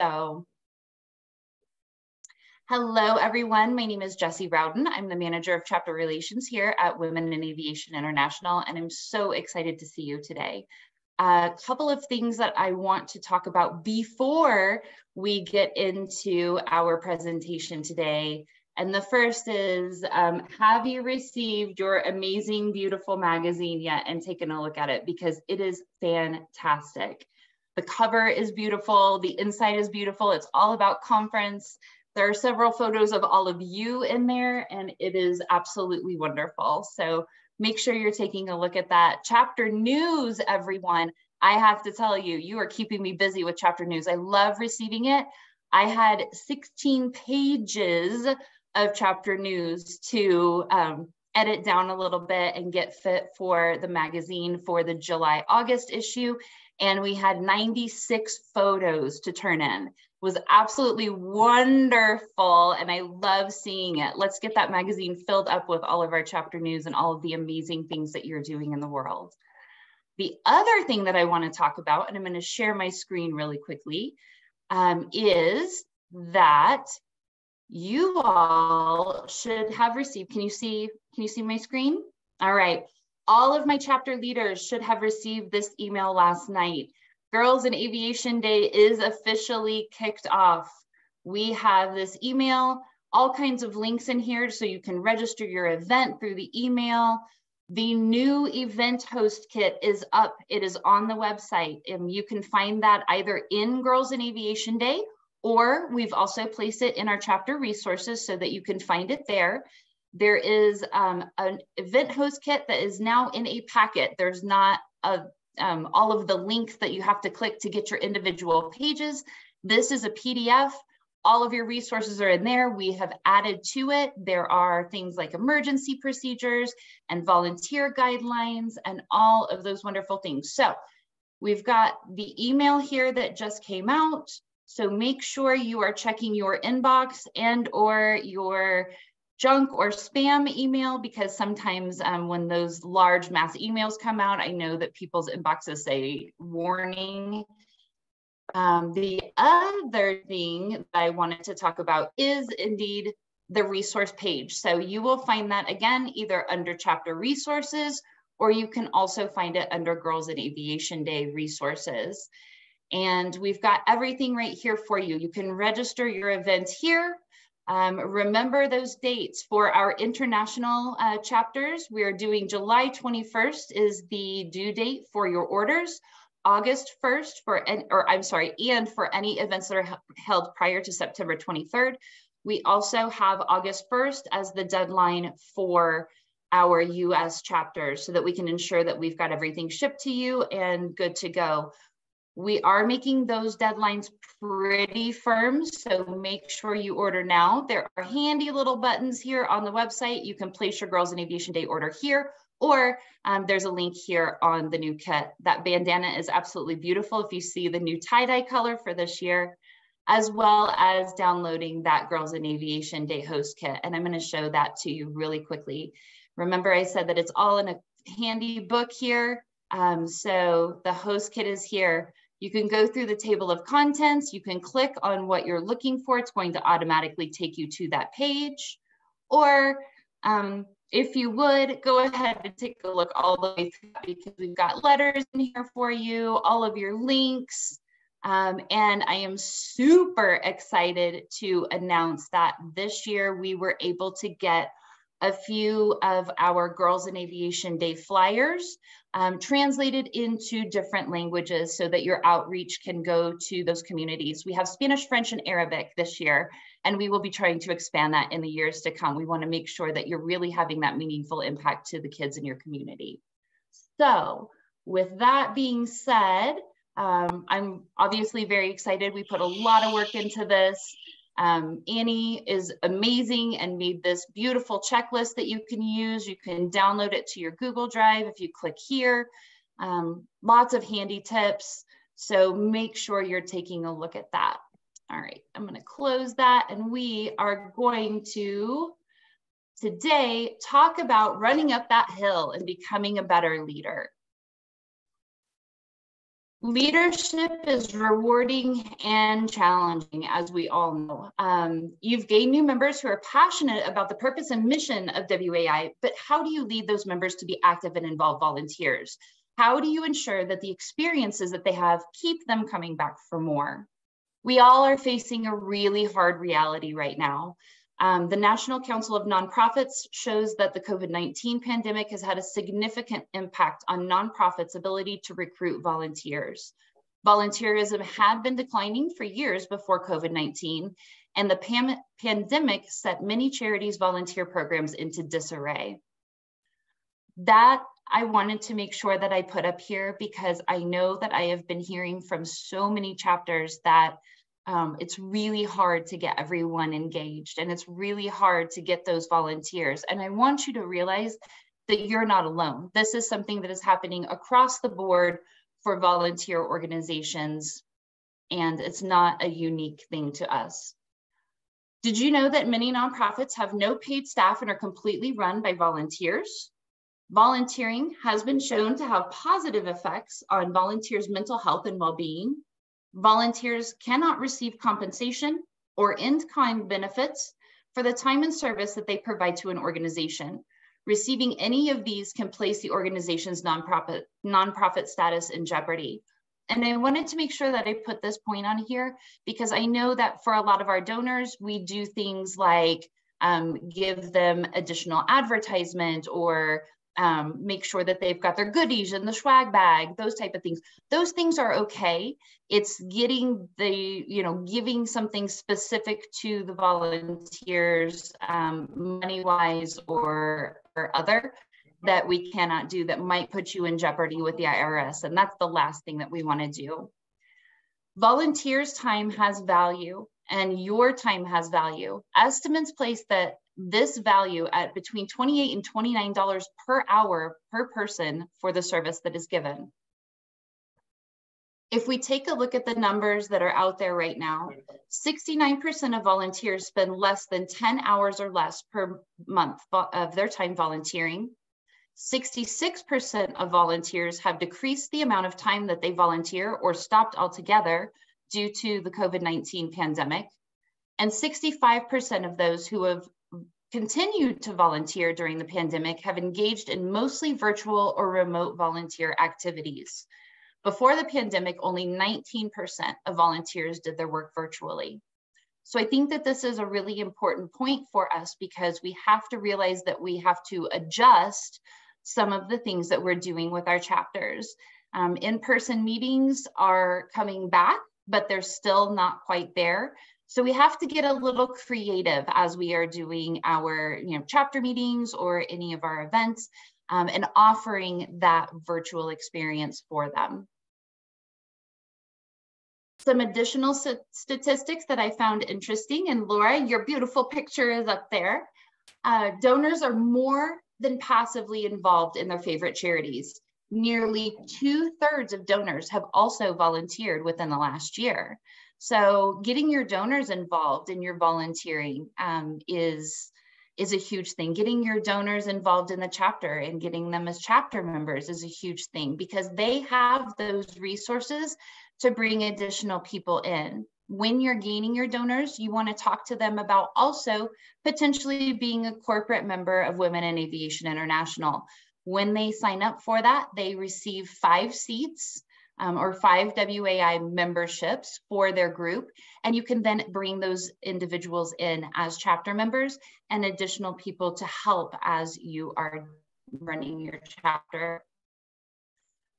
So, hello everyone, my name is Jessie Rowden. I'm the manager of chapter relations here at Women in Aviation International, and I'm so excited to see you today. A couple of things that I want to talk about before we get into our presentation today. And the first is, have you received your amazing, beautiful magazine yet and taken a look at it? Because it is fantastic. The cover is beautiful, the inside is beautiful, it's all about conference. There are several photos of all of you in there, and it is absolutely wonderful. So make sure you're taking a look at that. Chapter news, everyone. I have to tell you, you are keeping me busy with chapter news. I love receiving it. I had 16 pages of chapter news to edit down a little bit and get fit for the magazine for the July-August issue. And we had 96 photos to turn in. It was absolutely wonderful, and I love seeing it. Let's get that magazine filled up with all of our chapter news and all of the amazing things that you're doing in the world. The other thing that I want to talk about, and I'm going to share my screen really quickly, is that you all should have received, can you see my screen? All right. All of my chapter leaders should have received this email last night. Girls in Aviation Day is officially kicked off. We have this email, all kinds of links in here so you can register your event through the email. The new event host kit is up. It is on the website, and you can find that either in Girls in Aviation Day, or we've also placed it in our chapter resources so that you can find it there. There is an event host kit that is now in a packet. There's not all of the links that you have to click to get your individual pages. This is a PDF. All of your resources are in there. We have added to it. There are things like emergency procedures and volunteer guidelines and all of those wonderful things. So we've got the email here that just came out. So make sure you are checking your inbox and or your junk or spam email, because sometimes when those large mass emails come out, I know that people's inboxes say warning. The other thing that I wanted to talk about is indeed the resource page. So you will find that again, either under chapter resources, or you can also find it under Girls in Aviation Day resources. And we've got everything right here for you. You can register your event here. Remember those dates for our international chapters. We are doing July 21st is the due date for your orders. August 1st and for any events that are held prior to September 23rd. We also have August 1st as the deadline for our US chapters so that we can ensure that we've got everything shipped to you and good to go. We are making those deadlines pretty firm, so make sure you order now. There are handy little buttons here on the website. You can place your Girls in Aviation Day order here, or there's a link here on the new kit. That bandana is absolutely beautiful if you see the new tie-dye color for this year, as well as downloading that Girls in Aviation Day host kit. And I'm going to show that to you really quickly. Remember, I said that it's all in a handy book here. So the host kit is here. You can go through the table of contents. You can click on what you're looking for. It's going to automatically take you to that page. Or if you would, go ahead and take a look all the way through, because we've got letters in here for you, all of your links. And I am super excited to announce that this year we were able to get a few of our Girls in Aviation Day flyers translated into different languages so that your outreach can go to those communities. We have Spanish, French, and Arabic this year, and we will be trying to expand that in the years to come. We want to make sure that you're really having that meaningful impact to the kids in your community. So with that being said, I'm obviously very excited. We put a lot of work into this. Annie is amazing and made this beautiful checklist that you can use. You can download it to your Google Drive if you click here. Lots of handy tips. So make sure you're taking a look at that. All right, I'm going to close that, and we are going to today talk about running up that hill and becoming a better leader. Leadership is rewarding and challenging, as we all know. You've gained new members who are passionate about the purpose and mission of WAI, but how do you lead those members to be active and involved volunteers? How do you ensure that the experiences that they have keep them coming back for more? We all are facing a really hard reality right now. The National Council of Nonprofits shows that the COVID-19 pandemic has had a significant impact on nonprofits' ability to recruit volunteers. Volunteerism had been declining for years before COVID-19, and the pandemic set many charities' volunteer programs into disarray. That I wanted to make sure that I put up here because I know that I have been hearing from so many chapters that it's really hard to get everyone engaged, and it's really hard to get those volunteers. And I want you to realize that you're not alone. This is something that is happening across the board for volunteer organizations, and it's not a unique thing to us. Did you know that many nonprofits have no paid staff and are completely run by volunteers? Volunteering has been shown to have positive effects on volunteers' mental health and well-being. Volunteers cannot receive compensation or in-kind benefits for the time and service that they provide to an organization. Receiving any of these can place the organization's nonprofit status in jeopardy. And I wanted to make sure that I put this point on here because I know that for a lot of our donors, we do things like give them additional advertisement or make sure that they've got their goodies in the swag bag, those type of things. Those things are okay. It's getting the, giving something specific to the volunteers, money-wise or other, that we cannot do that might put you in jeopardy with the IRS. And that's the last thing that we want to do. Volunteers' time has value and your time has value. Estimates place that this value at between $28 and $29 per hour per person for the service that is given. If we take a look at the numbers that are out there right now, 69% of volunteers spend less than 10 hours or less per month of their time volunteering. 66% of volunteers have decreased the amount of time that they volunteer or stopped altogether due to the COVID-19 pandemic. And 65% of those who have continued to volunteer during the pandemic have engaged in mostly virtual or remote volunteer activities. Before the pandemic, only 19% of volunteers did their work virtually. So I think that this is a really important point for us because we have to realize that we have to adjust some of the things that we're doing with our chapters. In-person meetings are coming back, but they're still not quite there. So we have to get a little creative as we are doing our chapter meetings or any of our events and offering that virtual experience for them. Some additional statistics that I found interesting, and Laura, your beautiful picture is up there. Donors are more than passively involved in their favorite charities. Nearly 2/3 of donors have also volunteered within the last year. So getting your donors involved in your volunteering is a huge thing. Getting your donors involved in the chapter and getting them as chapter members is a huge thing because they have those resources to bring additional people in. When you're gaining your donors, you want to talk to them about also potentially being a corporate member of Women in Aviation International. When they sign up for that, they receive 5 seats or 5 WAI memberships for their group. And you can then bring those individuals in as chapter members and additional people to help as you are running your chapter.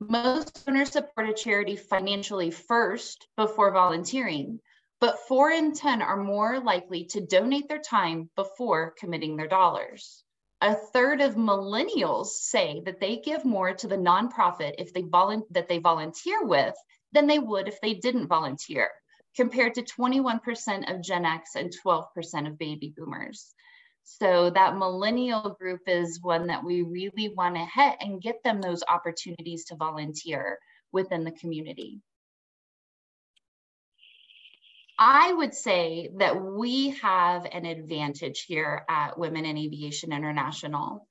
Most donors support a charity financially first before volunteering, but 4 in 10 are more likely to donate their time before committing their dollars. 1/3 of millennials say that they give more to the nonprofit that they volunteer with than they would if they didn't volunteer, compared to 21% of Gen X and 12% of baby boomers. So that millennial group is one that we really want to hit and get them those opportunities to volunteer within the community. I would say that we have an advantage here at Women in Aviation International.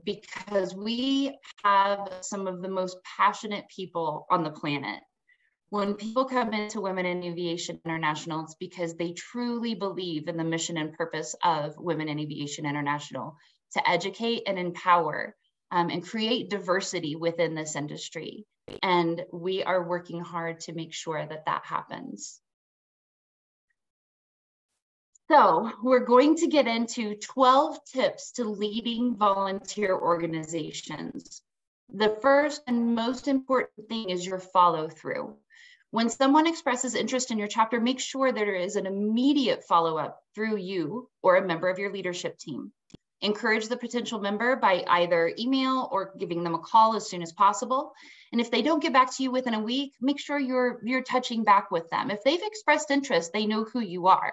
because we have some of the most passionate people on the planet. When people come into Women in Aviation International, it's because they truly believe in the mission and purpose of Women in Aviation International to educate and empower and create diversity within this industry. And we are working hard to make sure that that happens. So we're going to get into 12 tips to leading volunteer organizations. The first and most important thing is your follow through. When someone expresses interest in your chapter, make sure there is an immediate follow-up through you or a member of your leadership team. Encourage the potential member by either email or giving them a call as soon as possible. And if they don't get back to you within a week, make sure you're touching back with them. If they've expressed interest, they know who you are.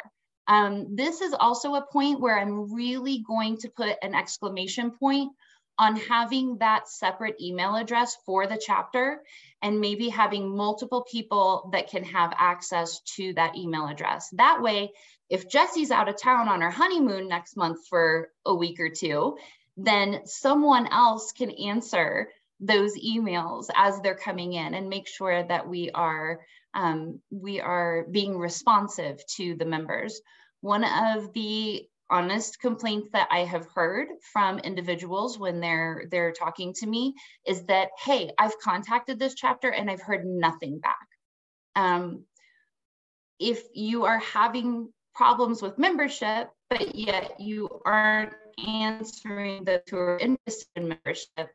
This is also a point where I'm really going to put an exclamation point on having that separate email address for the chapter and maybe having multiple people that can have access to that email address. That way, if Jesse's out of town on her honeymoon next month for a week or two, then someone else can answer those emails as they're coming in and make sure that we are being responsive to the members. One of the honest complaints that I have heard from individuals when they're talking to me is that, hey, I've contacted this chapter and I've heard nothing back. If you are having problems with membership, but yet you aren't answering those who are interested in membership,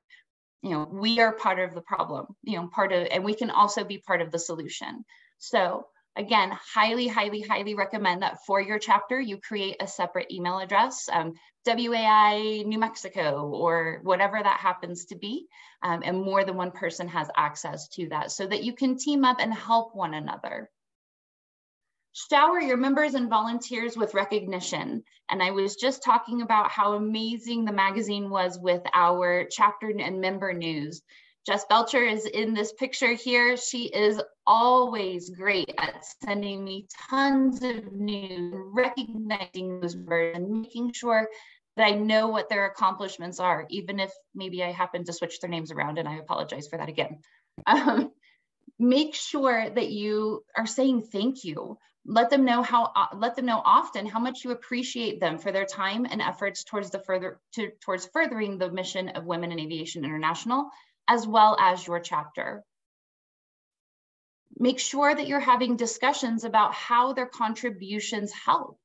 we are part of the problem, and we can also be part of the solution. So again, highly, highly, highly recommend that for your chapter, you create a separate email address, WAI New Mexico, or whatever that happens to be, and more than one person has access to that so that you can team up and help one another. Shower your members and volunteers with recognition. And I was just talking about how amazing the magazine was with our chapter and member news. Jess Belcher is in this picture here. She is always great at sending me tons of news, recognizing those members and making sure that I know what their accomplishments are, even if maybe I happen to switch their names around, and I apologize for that again. Make sure that you are saying thank you. Let them know often how much you appreciate them for their time and efforts towards furthering the mission of Women in Aviation International, as well as your chapter. Make sure that you're having discussions about how their contributions help.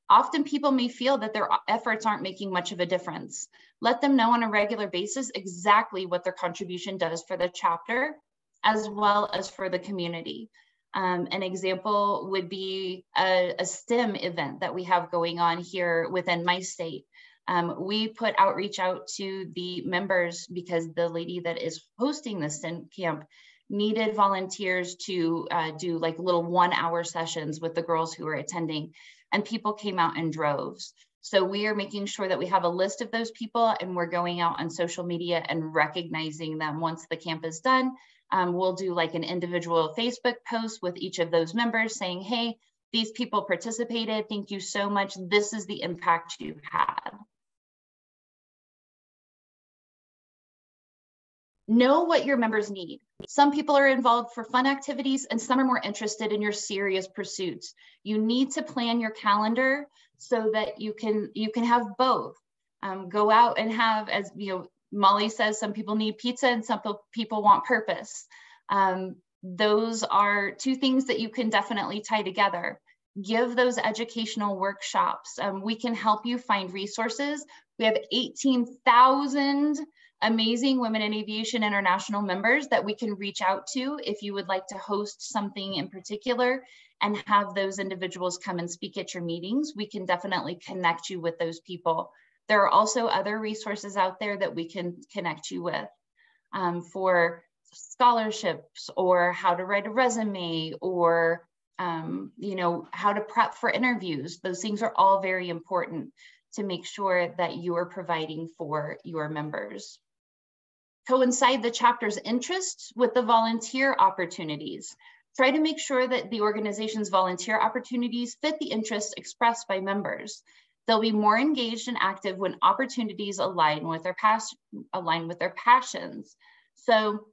Often people may feel that their efforts aren't making much of a difference. Let them know on a regular basis exactly what their contribution does for the chapter, as well as for the community. An example would be a STEM event that we have going on here within my state. We put outreach out to the members because the lady that is hosting the STEM camp needed volunteers to do like little 1-hour sessions with the girls who are attending, and people came out in droves. So we are making sure that we have a list of those people, and we're going out on social media and recognizing them once the camp is done. We'll do like an individual Facebook post with each of those members saying, hey, these people participated. Thank you so much. This is the impact you've had. Know what your members need. Some people are involved for fun activities and some are more interested in your serious pursuits. You need to plan your calendar so that you can have both. Go out and have, as Molly says, some people need pizza and some people want purpose. Those are two things that you can definitely tie together. Give those educational workshops. We can help you find resources. We have 18,000 amazing Women in Aviation International members that we can reach out to if you would like to host something in particular and have those individuals come and speak at your meetings. We can definitely connect you with those people. There are also other resources out there that we can connect you with for scholarships or how to write a resume or how to prep for interviews. Those things are all very important to make sure that you are providing for your members. Coincide the chapter's interests with the volunteer opportunities. Try to make sure that the organization's volunteer opportunities fit the interests expressed by members. They'll be more engaged and active when opportunities align with their passions. So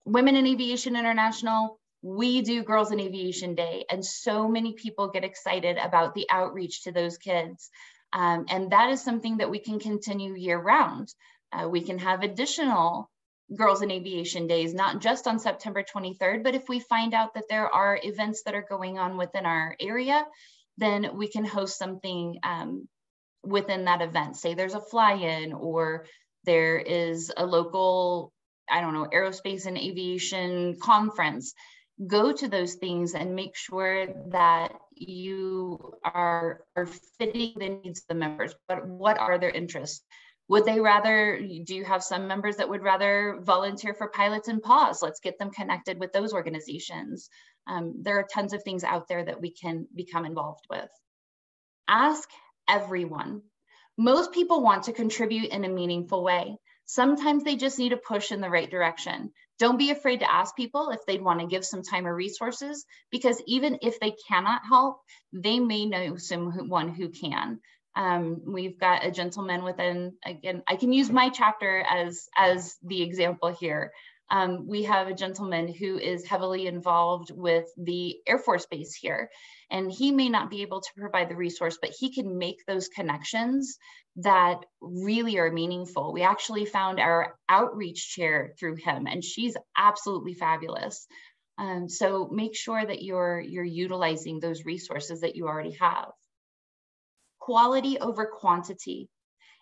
Women in Aviation International, we do Girls in Aviation Day, and so many people get excited about the outreach to those kids. And that is something that we can continue year round. We can have additional Girls in Aviation Days, not just on September 23rd, but if we find out that there are events that are going on within our area, then we can host something within that event. Say there's a fly-in, or there is a local, I don't know, aerospace and aviation conference. Go to those things and make sure that you are fitting the needs of the members. But what are their interests? Would they rather, do you have some members that would rather volunteer for Pilots in Pause? Let's get them connected with those organizations. There are tons of things out there that we can become involved with. Ask everyone. Most people want to contribute in a meaningful way. Sometimes they just need a push in the right direction. Don't be afraid to ask people if they'd want to give some time or resources, because even if they cannot help, they may know someone who can. We've got a gentleman within, again, I can use my chapter as the example here. We have a gentleman who is heavily involved with the Air Force Base here, and he may not be able to provide the resource, but he can make those connections that really are meaningful. We actually found our outreach chair through him, and she's absolutely fabulous. So make sure that you're utilizing those resources that you already have. Quality over quantity.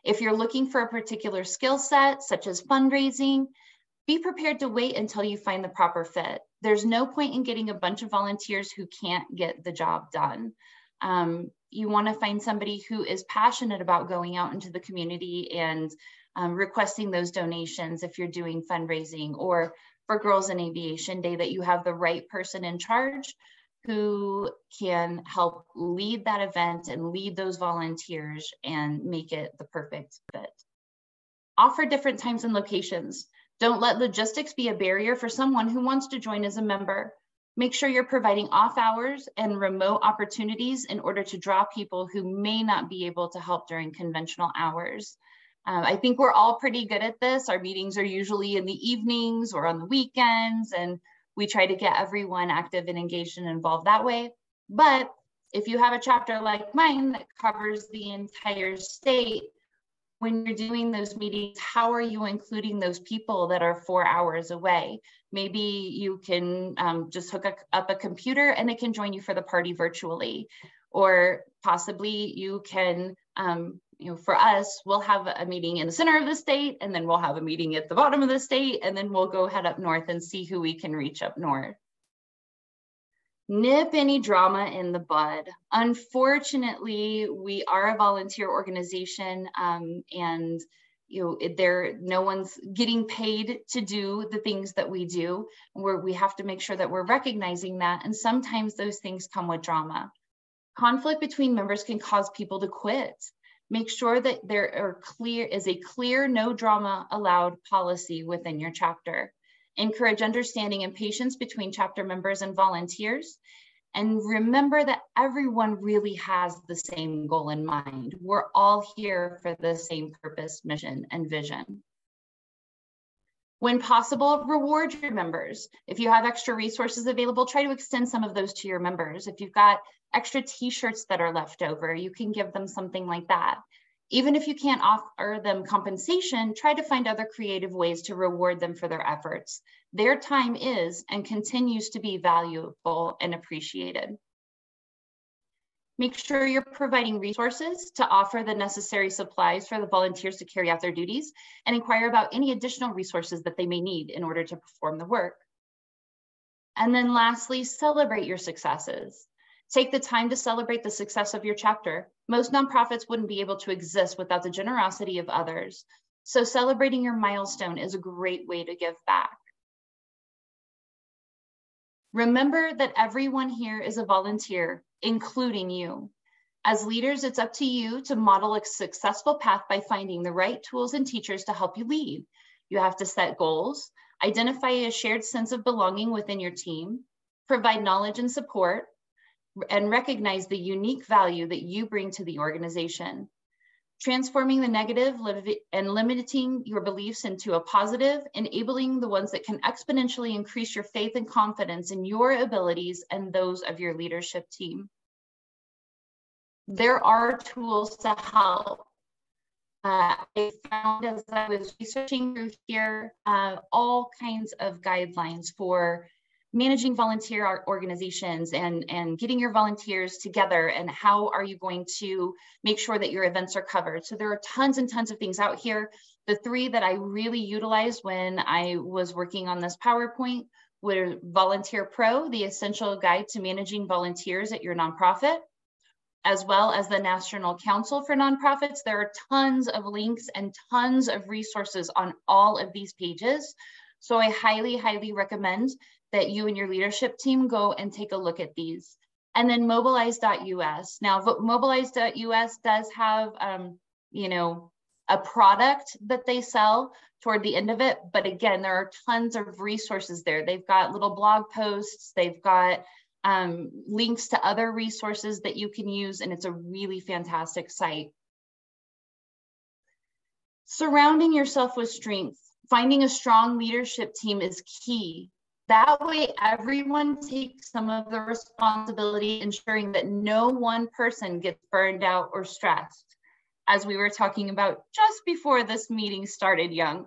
If you're looking for a particular skill set, such as fundraising, be prepared to wait until you find the proper fit. There's no point in getting a bunch of volunteers who can't get the job done. You want to find somebody who is passionate about going out into the community and requesting those donations if you're doing fundraising, or for Girls in Aviation Day, that you have the right person in charge who can help lead that event and lead those volunteers and make it the perfect fit. Offer different times and locations. Don't let logistics be a barrier for someone who wants to join as a member. Make sure you're providing off hours and remote opportunities in order to draw people who may not be able to help during conventional hours. I think we're all pretty good at this. Our meetings are usually in the evenings or on the weekends, and we try to get everyone active and engaged and involved that way. But if you have a chapter like mine that covers the entire state, when you're doing those meetings, how are you including those people that are 4 hours away? Maybe you can just hook up a computer and they can join you for the party virtually. Or possibly you can, for us, we'll have a meeting in the center of the state, and then we'll have a meeting at the bottom of the state, and then we'll go head up north and see who we can reach up north. Nip any drama in the bud. Unfortunately, we are a volunteer organization, and no one's getting paid to do the things that we do. We have to make sure that we're recognizing that, and sometimes those things come with drama. Conflict between members can cause people to quit. Make sure that there is a clear no drama allowed policy within your chapter. Encourage understanding and patience between chapter members and volunteers. And remember that everyone really has the same goal in mind. We're all here for the same purpose, mission, and vision. When possible, reward your members. If you have extra resources available, try to extend some of those to your members. If you've got extra t-shirts that are left over, you can give them something like that. Even if you can't offer them compensation, try to find other creative ways to reward them for their efforts. Their time is and continues to be valuable and appreciated. Make sure you're providing resources to offer the necessary supplies for the volunteers to carry out their duties, and inquire about any additional resources that they may need in order to perform the work. And then lastly, celebrate your successes. Take the time to celebrate the success of your chapter. Most nonprofits wouldn't be able to exist without the generosity of others. So celebrating your milestone is a great way to give back. Remember that everyone here is a volunteer, including you. As leaders, it's up to you to model a successful path by finding the right tools and teachers to help you lead. You have to set goals, identify a shared sense of belonging within your team, provide knowledge and support, and recognize the unique value that you bring to the organization. Transforming the negative and limiting your beliefs into a positive, enabling the ones that can exponentially increase your faith and confidence in your abilities and those of your leadership team. There are tools to help. I found as I was researching through here, all kinds of guidelines for managing volunteer organizations and getting your volunteers together, and how are you going to make sure that your events are covered. So there are tons and tons of things out here. The three that I really utilized when I was working on this PowerPoint were Volunteer Pro, the essential guide to managing volunteers at your nonprofit, as well as the National Council for Nonprofits. There are tons of links and tons of resources on all of these pages. So I highly, highly recommend that you and your leadership team go and take a look at these. And then mobilize.us. Now, mobilize.us does have, you know, a product that they sell toward the end of it. But again, there are tons of resources there. They've got little blog posts, they've got links to other resources that you can use, and it's a really fantastic site. Surrounding yourself with strength, finding a strong leadership team is key. That way, everyone takes some of the responsibility, ensuring that no one person gets burned out or stressed. As we were talking about just before this meeting started, Young,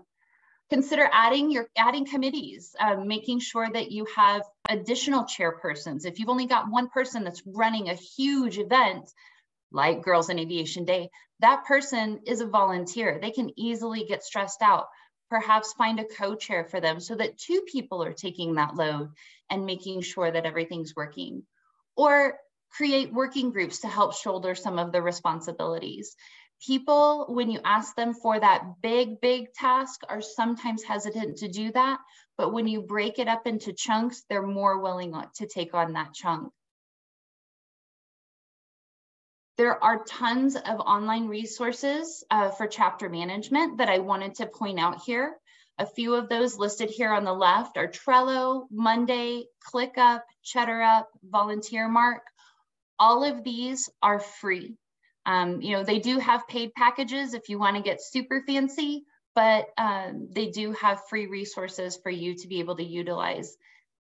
consider adding committees, making sure that you have additional chairpersons. If you've only got one person that's running a huge event, like Girls in Aviation Day, that person is a volunteer. They can easily get stressed out. Perhaps find a co-chair for them so that two people are taking that load and making sure that everything's working. Or create working groups to help shoulder some of the responsibilities. People, when you ask them for that big task, are sometimes hesitant to do that. But when you break it up into chunks, they're more willing to take on that chunk. There are tons of online resources for chapter management that I wanted to point out here. A few of those listed here on the left are Trello, Monday, ClickUp, CheddarUp, VolunteerMark. All of these are free. You know, they do have paid packages if you want to get super fancy, but they do have free resources for you to be able to utilize.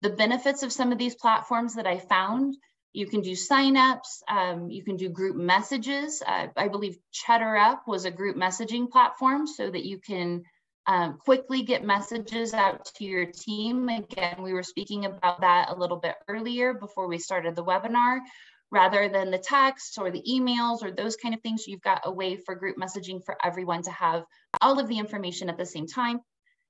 The benefits of some of these platforms that I found: you can do signups, you can do group messages. I believe CheddarUp was a group messaging platform so that you can quickly get messages out to your team. Again, we were speaking about that a little bit earlier before we started the webinar. Rather than the texts or the emails or those kind of things, you've got a way for group messaging for everyone to have all of the information at the same time.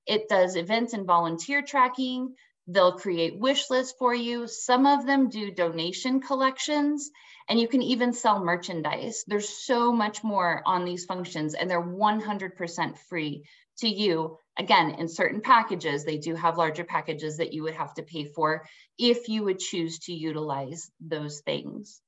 It does events and volunteer tracking. They'll create wish lists for you. Some of them do donation collections, and you can even sell merchandise. There's so much more on these functions, and they're 100% free to you. Again, in certain packages, they do have larger packages that you would have to pay for if you would choose to utilize those things.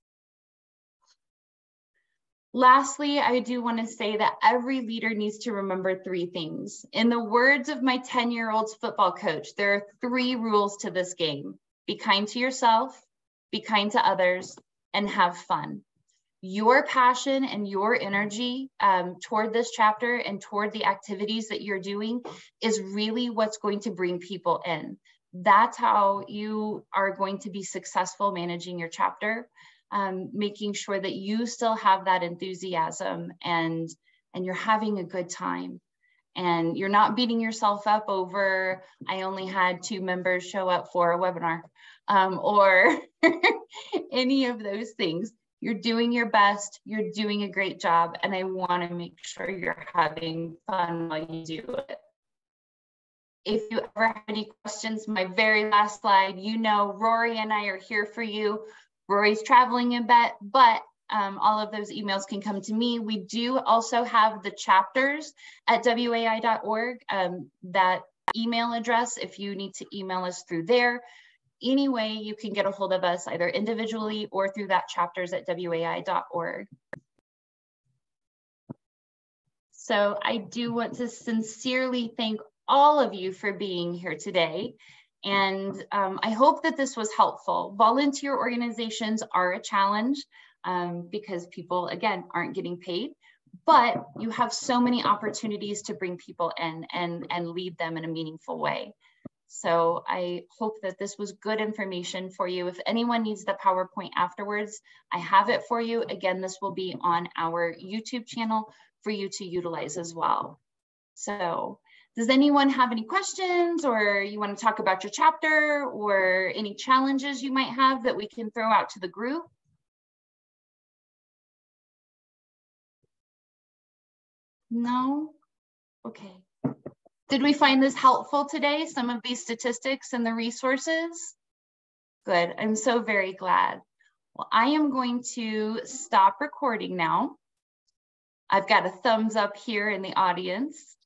Lastly, I do want to say that every leader needs to remember three things. In the words of my 10-year-old's football coach, there are three rules to this game: be kind to yourself, be kind to others, and have fun. Your passion and your energy toward this chapter and toward the activities that you're doing is really what's going to bring people in. That's how you are going to be successful managing your chapter. Making sure that you still have that enthusiasm and you're having a good time, and you're not beating yourself up over, I only had 2 members show up for a webinar, or any of those things. You're doing your best, you're doing a great job, and I want to make sure you're having fun while you do it. If you ever have any questions, my very last slide, you know Rory and I are here for you. Rory's traveling a bit, but all of those emails can come to me. We do also have the chapters at WAI.org, that email address, if you need to email us through there. Any way you can get a hold of us, either individually or through that chapters at WAI.org. So I do want to sincerely thank all of you for being here today. And I hope that this was helpful. Volunteer organizations are a challenge because people, again, aren't getting paid, but you have so many opportunities to bring people in and lead them in a meaningful way. So I hope that this was good information for you. If anyone needs the PowerPoint afterwards, I have it for you. Again, this will be on our YouTube channel for you to utilize as well. So does anyone have any questions, or you want to talk about your chapter or any challenges you might have that we can throw out to the group? No? Okay. Did we find this helpful today, some of these statistics and the resources? Good, I'm so very glad. Well, I am going to stop recording now. I've got a thumbs up here in the audience.